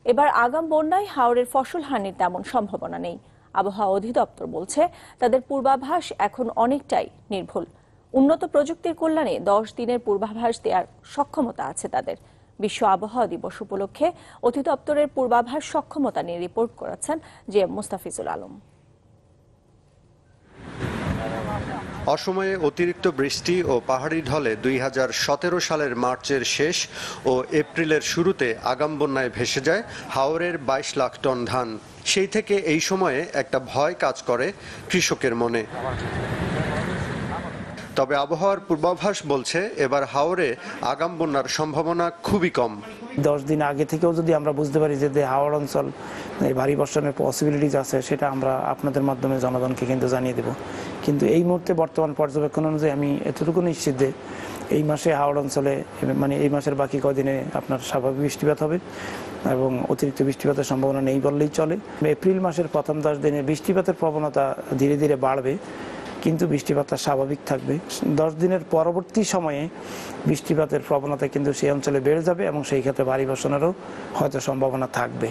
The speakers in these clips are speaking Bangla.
এবার আগাম বন্যায় হাওরের ফসল হানির তেমন সম্ভাবনা নেই। আবহাওয়া অধিদপ্তর বলছে তাদের পূর্বাভাস এখন অনেকটাই নির্ভুল। উন্নত প্রযুক্তির কল্যাণে 10 দিনের পূর্বাভাস দেওয়ার সক্ষমতা আছে তাদের। বিশ্ব আবহাওয়া দিবস উপলক্ষে অধিদপ্তরের পূর্বাভাস সক্ষমতা নিয়ে রিপোর্ট করেছেন জিএম মুস্তাফিজুল আলম। অসময়ে অতিরিক্ত বৃষ্টি ও পাহাড়ি ঢলে 2017 সালের মার্চের শেষ ও এপ্রিলের শুরুতে আগাম বন্যায় ভেসে যায় হাওরের 22 লাখ টন ধান। সেই থেকে এই সময়ে একটা ভয় কাজ করে কৃষকের মনে। তবে আবহাওয়ার পূর্বাভাস বলছে এবার হাওরে আগাম বন্যার সম্ভাবনা খুবই কম। 10 দিন আগে থেকেও যদি আমরা বুঝতে পারি যে হাওড় অঞ্চল ভারী বর্ষণের পসিবিলিটিস আছে, সেটা আমরা আপনাদের মাধ্যমে জনগণকে কিন্তু জানিয়ে দেব। কিন্তু এই মুহূর্তে বর্তমান পর্যবেক্ষণ অনুযায়ী আমি এতটুকু নিশ্চিত যে এই মাসে হাওড় অঞ্চলে এই মাসের বাকি কদিনে আপনার স্বাভাবিক বৃষ্টিপাত হবে এবং অতিরিক্ত বৃষ্টিপাতের সম্ভাবনা নেই বললেই চলে। এপ্রিল মাসের প্রথম 10 দিনে বৃষ্টিপাতের প্রবণতা ধীরে ধীরে বাড়বে, কিন্তু বৃষ্টিপাতটা স্বাভাবিক থাকবে। 10 দিনের পরবর্তী সময়ে বৃষ্টিপাতের প্রবণতা কিন্তু সেই অঞ্চলে বেড়ে যাবে এবং সেই ক্ষেত্রে ভারী বর্ষণেরও হয়তো সম্ভাবনা থাকবে।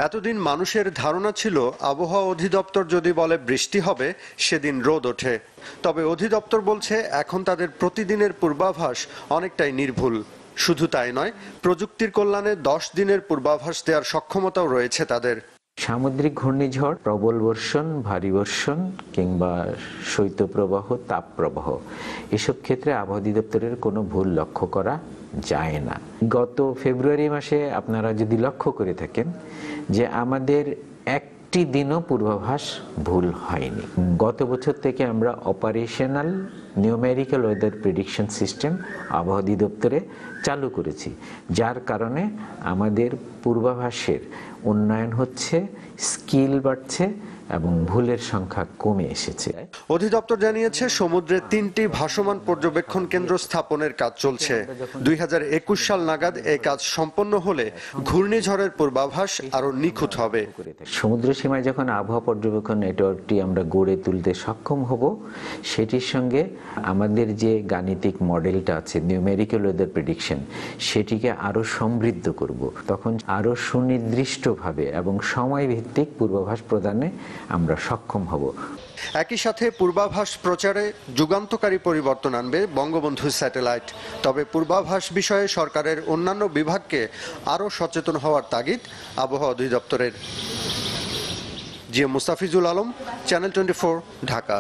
এতদিন মানুষের ধারণা ছিল আবহাওয়া অধিদপ্তর যদি বলে বৃষ্টি হবে সেদিন রোদ ওঠে। তবে অধিদপ্তর বলছে এখন তাদের প্রতিদিনের পূর্বাভাস অনেকটাই নির্ভুল। শুধু তাই নয়, প্রযুক্তির কল্যাণে 10 দিনের পূর্বাভাস দেওয়ার সক্ষমতাও রয়েছে তাদের। সামুদ্রিক ঘূর্ণিঝড়, প্রবল বর্ষণ, ভারী বর্ষণ কিংবা শৈত্যপ্রবাহ, তাপপ্রবাহ, এসব ক্ষেত্রে আবহাওয়া অধিদপ্তরের কোনো ভুল লক্ষ্য করা যায় না। গত ফেব্রুয়ারি মাসে আপনারা যদি লক্ষ্য করে থাকেন যে আমাদের একটি দিনও পূর্বাভাস ভুল হয়নি। গত বছর থেকে আমরা operational numerical weather prediction system আবহাওয়া অধিদপ্তরে চালু করেছি, যার কারণে আমাদের পূর্বাভাসের উন্নয়ন হচ্ছে, স্কিল বাড়ছে এবং ভুলের সংখ্যা কমে এসেছে। অধিদপ্তর জানিয়েছে সমুদ্রে 3টি ভাসমান পর্যবেক্ষণ কেন্দ্র স্থাপনের কাজ চলছে। 2021 সাল নাগাদ এই কাজ সম্পন্ন হলে ঘূর্ণিঝড়ের পূর্বাভাস আরো নিখুঁত হবে। সমুদ্র সীমায় যখন আবহাওয়া পর্যবেক্ষণ নেটওয়ার্কটি আমরা গড়ে তুলতে সক্ষম হব, সেটির সঙ্গে আমাদের যে গাণিতিক মডেলটা আছে নিউমেরিক্যাল ওয়েদার প্রেডিকশন, সেটিকে আরো সমৃদ্ধ করব। তখন আরো সুনির্দিষ্টভাবে এবং সময়ভিত্তিক পূর্বাভাস প্রদানে আমরা সক্ষম হব। একই সাথে পূর্বাভাস প্রচারে যুগান্তকারী পরিবর্তন আনবে বঙ্গবন্ধু স্যাটেলাইট। তবে পূর্বাভাস বিষয়ে সরকারের অন্যান্য বিভাগকে আরও সচেতন হওয়ার তাগিদ আবহাওয়া অধিদপ্তরের। GM Mustafizul Alam, channel 24, Dhaka.